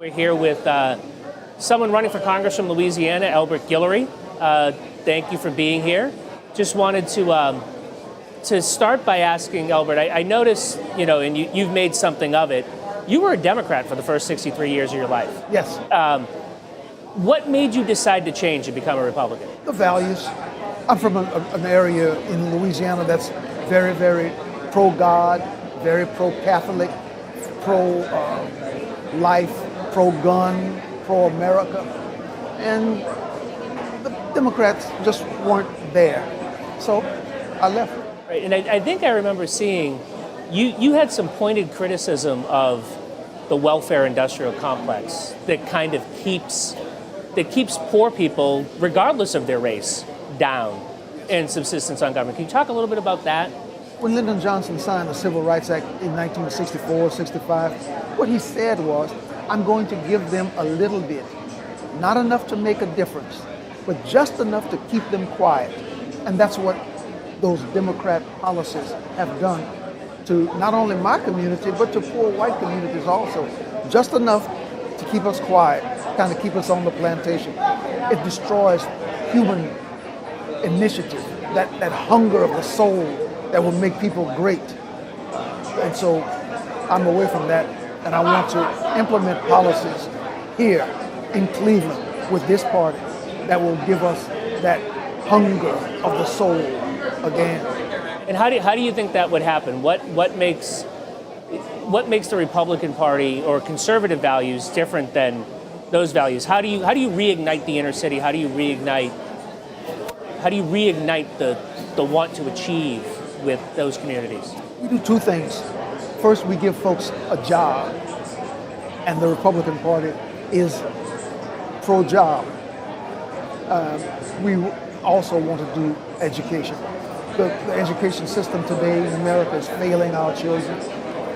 We're here with someone running for Congress from Louisiana, Elbert Guillory. Thank you for being here. Just wanted to start by asking Elbert. I noticed, and you've made something of it. You were a Democrat for the first 63 years of your life. Yes. What made you decide to change and become a Republican? The values. I'm from an area in Louisiana that's very, very pro-God, very pro-Catholic, pro-life, pro-gun, pro-America. And the Democrats just weren't there. So I left. Right. And I think I remember seeing you had some pointed criticism of the welfare industrial complex that kind of keeps poor people, regardless of their race, down and subsistence on government. Can you talk a little bit about that? When Lyndon Johnson signed the Civil Rights Act in 1964, 65, what he said was, I'm going to give them a little bit, not enough to make a difference, but just enough to keep them quiet. And that's what those Democrat policies have done to not only my community, but to poor white communities also. Just enough to keep us quiet, kind of keep us on the plantation. It destroys human initiative, that hunger of the soul that will make people great. And so I'm away from that, and I want to implement policies here in Cleveland with this party that will give us that hunger of the soul again. And how do you think that would happen? What makes the Republican Party or conservative values different than those values? How do you reignite the inner city? How do you reignite the want to achieve with those communities? We do two things. First, we give folks a job, and the Republican Party is pro-job. We also want to do education. The education system today in America is failing our children.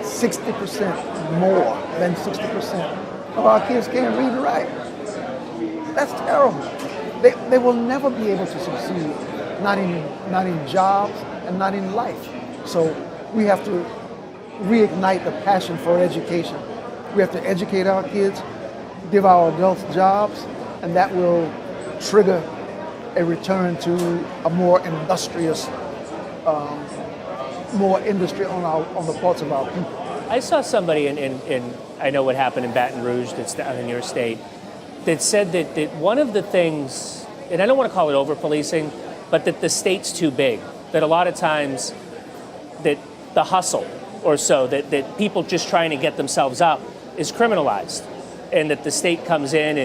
60%, more than 60% of our kids can't read and write. That's terrible. They will never be able to succeed, not in jobs and not in life. So we have to reignite the passion for education. We have to educate our kids, give our adults jobs, and that will trigger a return to a more industrious, more industry on the parts of our people. I saw somebody in I know what happened in Baton Rouge, that's down in your state, that said that one of the things, and I don't want to call it over-policing, but that the state's too big, that a lot of times that the hustle or so, that people just trying to get themselves up is criminalized, and that the state comes in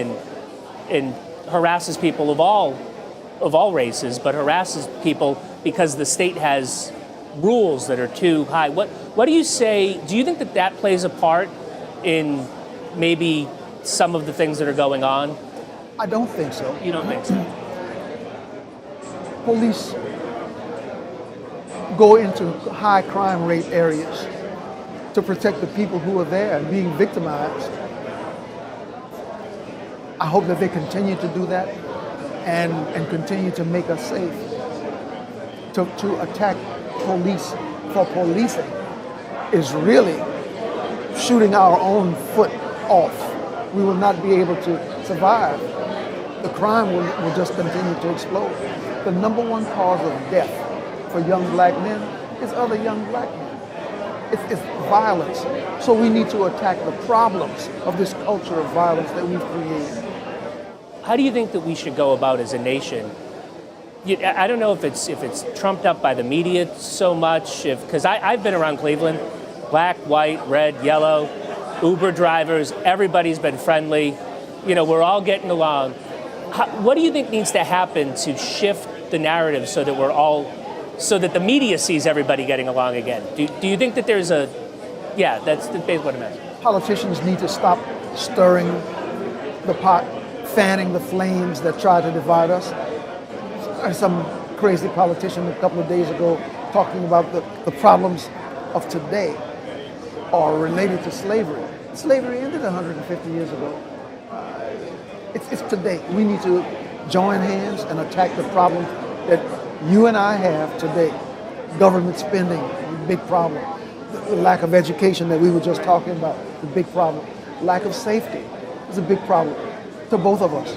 and harasses people of all races, but harasses people because the state has rules that are too high. What do you say? Do you think that plays a part in maybe some of the things that are going on? I don't think so. You don't think so? Police go into high crime rate areas to protect the people who are there and being victimized. I hope that they continue to do that and continue to make us safe. To attack police for policing is really shooting our own foot off. We will not be able to survive. The crime will just continue to explode. The number one cause of death for young black men is other young black men. It's violence. So we need to attack the problems of this culture of violence that we've created. How do you think that we should go about as a nation? I don't know if it's trumped up by the media so much, because I've been around Cleveland, black, white, red, yellow, Uber drivers, everybody's been friendly. We're all getting along. What do you think needs to happen to shift the narrative so that the media sees everybody getting along again? Do you think that there's that's basically what I'm asking. Politicians need to stop stirring the pot, fanning the flames that try to divide us. Some crazy politician a couple of days ago talking about the problems of today are related to slavery. Slavery ended 150 years ago. It's today. We need to join hands and attack the problems that you and I have today. Government spending, big problem. The lack of education that we were just talking about, the big problem. Lack of safety. is a big problem to both of us,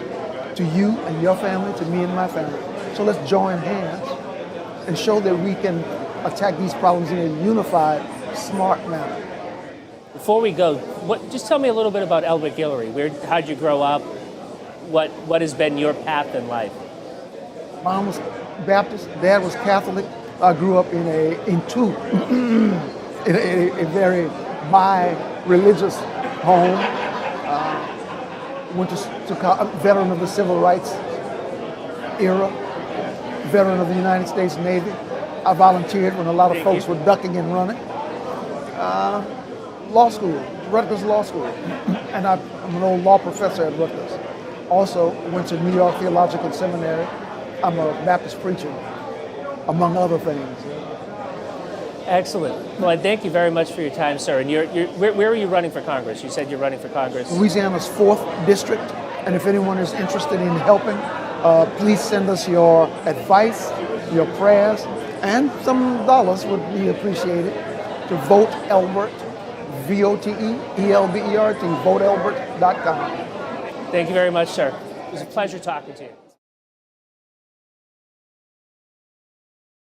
to you and your family, to me and my family. So let's join hands and show that we can attack these problems in a unified, smart manner. Before we go, just tell me a little bit about Elbert Guillory. How'd you grow up? What has been your path in life? Mom was Baptist, Dad was Catholic. I grew up in a very bi-religious home. Went to college, veteran of the Civil Rights era, veteran of the United States Navy. I volunteered when a lot of folks were ducking and running. Law school, Rutgers Law School, and I'm an old law professor at Rutgers. Also went to New York Theological Seminary. I'm a Baptist preacher, among other things. Excellent. Well, I thank you very much for your time, sir. And where are you running for Congress? You said you're running for Congress. Louisiana's 4th District, and if anyone is interested in helping, please send us your advice, your prayers, and some dollars would be appreciated to vote Elbert, VOTEELBERT, voteelbert.com. Thank you very much, sir. It was a pleasure talking to you.